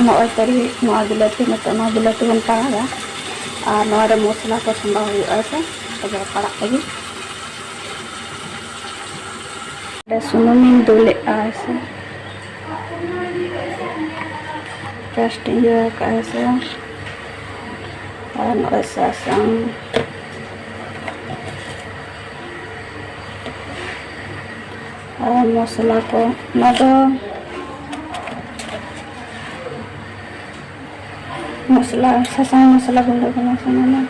नॉय तरी बिलाती मत बिलाती बन पड़ा और मसला को संभा से तब पड़ा लगी सुनुम दुले से फर्स्ट ये कैसे और सासंग और मसला को मसला सासंग मसला गुंडा बना सामान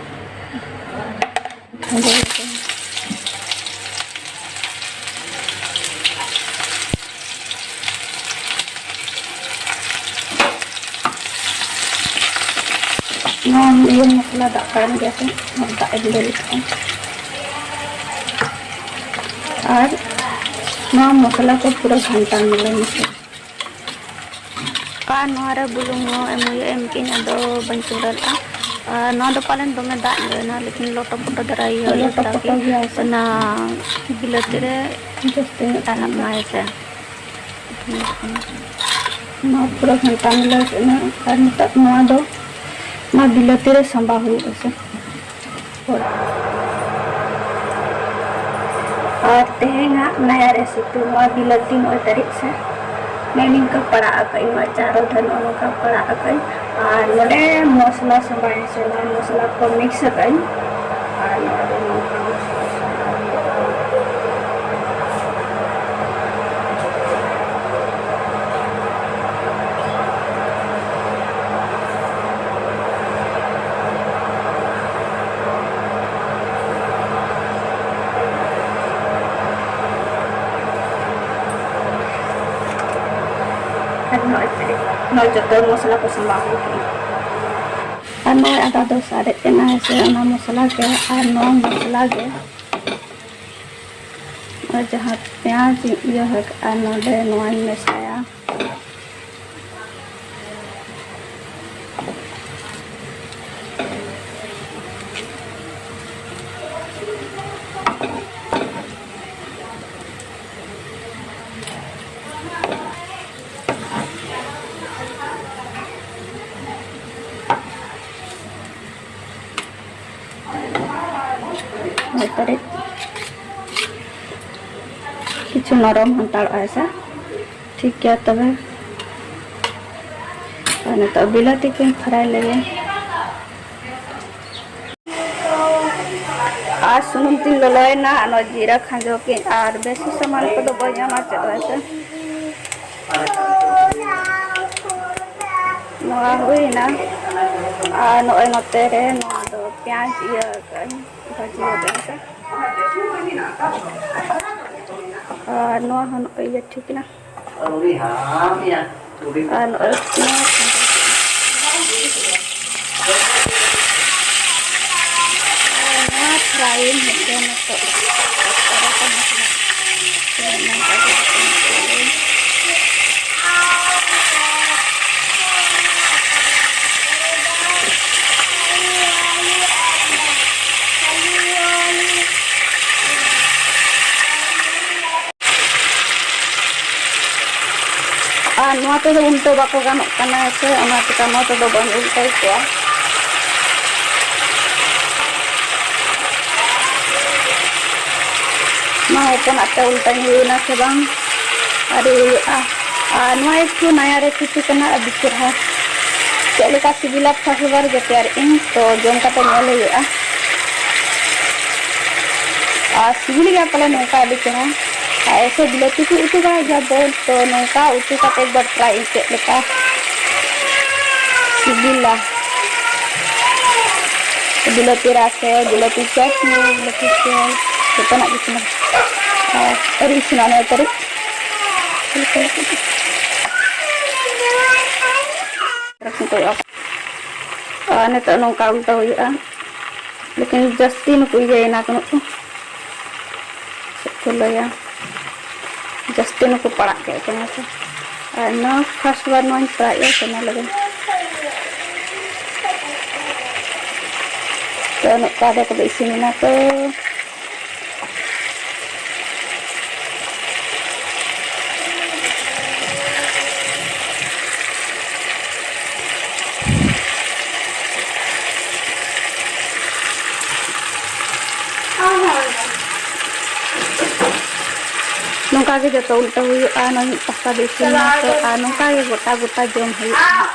ये मसला दाल जैसे दाल और मसला को पूरा घंटा मिले बुलूंग एम की बन चुड़ा पालन दमे दाना लेकिन लोटो पोटो धरा बिलाती से पूरा घंटा मिले बिलाती संभा से और तेना नया रेसिपी बिलाती तरीक से मैंने का पड़ा चारों धन का पड़ा और नोडे मसला संभा से मसला को मिक्स कर जो मसला को संभा आधा दो साढ़े से मसला के और मसला के और जहाँ प्याज ये नोडे मेसाया किछु नरम हंताड़ ऐसा ठीक क्या तब तो बिलाती को फ्राई लगे आज सुनुम तीन ललना जीरा खाजो के और बेसी सामान को तो बजामा चलो ऐसे हुई ना नए नोते रे प्याज ये भाजी ये ठीक ना फ्राई उल्टो बाको गानों से बन उल्टा क्या होपनाते उल्टा हुईना से बांग अरे एक नया रेसिपी करना अभी चेहरा चलका सिबिला फर्स्ट बार जो तैयार तो जम काते सिबिल गया पाले नौका अभी चेहरा ऐसे बिलाती को उतु बा जब तो नौका उतु काते एक बार ट्राई चेलका सिबिला बिलाती रासे बिलाती चटनी बिलाती कितना कितना ओरिजिनल है तरी तो नौका उल्टा हुआ लेकिन जस्ती नुक ना को लया जस्ती नुक पड़ा के फर्स्ट बार नई ट्राई लगे तो नौका को इसीना तो के जो उल्टा हुआ नई पासा बेसिन तो नौका के गोटा गोटा जम हुआ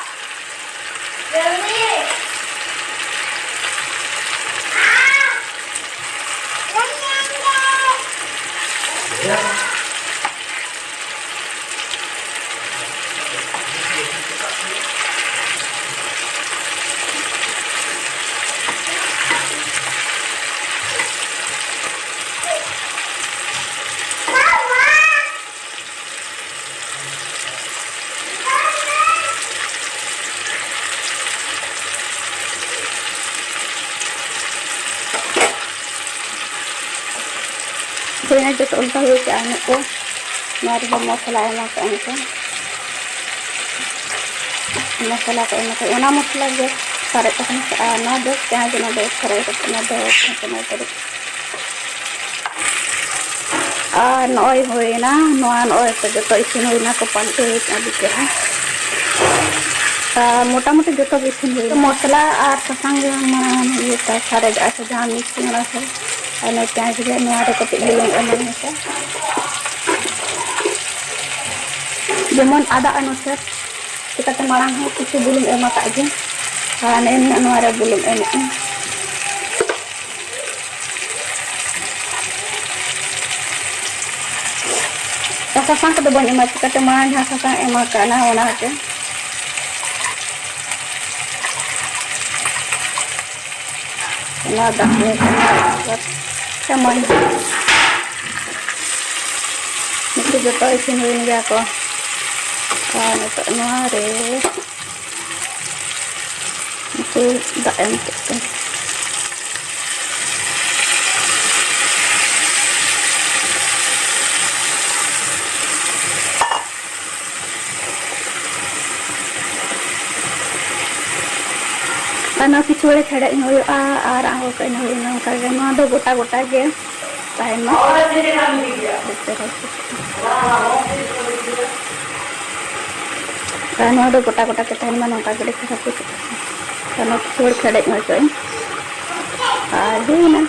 जो उल्टा हुआ क्या को मारे मसला मसला को मसला जो सारे ना दो क्या जो ना दो फ्राई नई होना नई जो इसिन होना को पाल्टे अभी मोटा मोटी जो इसिन हो मसला और सासांग सारे जहाँ मिक्सिंग प्याज कटे बुलूंग जेमन आदा अनुसार चिकाते मांग कुछ बुलूंग एम बुलूंग एम सासांग को बन एम चिकाते मांग जहाँ सासांग एम चमन जो इसिन गया को दाएम किछु बड़े छेड़े और गोटा गोटा के गोटा गोटा के नौका गे किछु बड़े छेड़े हचोई और हुईना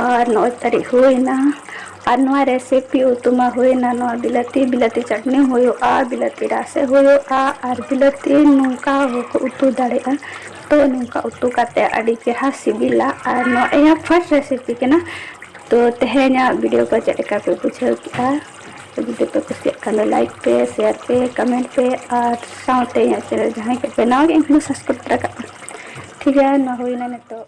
और 9 तारीख हुईना और नवा रेसिपी उतुमा हुईना नवा बिलाती बिलाती चटनी हुयो आ बिलाती रासे हुयो आ और बिलाती नौका उतु दाड़े तो नौका उतु काते अड़ी चेहरा सिबिला और नवा फर्स्ट रेसिपी के ना तो तेहेना वीडियो को चलेका पे बुझाव किया तो वीडियो पे कुछ लाइक पे शेयर पे कमेंट पे और साउते चैनल जहाँ के पे ना सब्सक्राइब करा ठीक है ना हुईना तो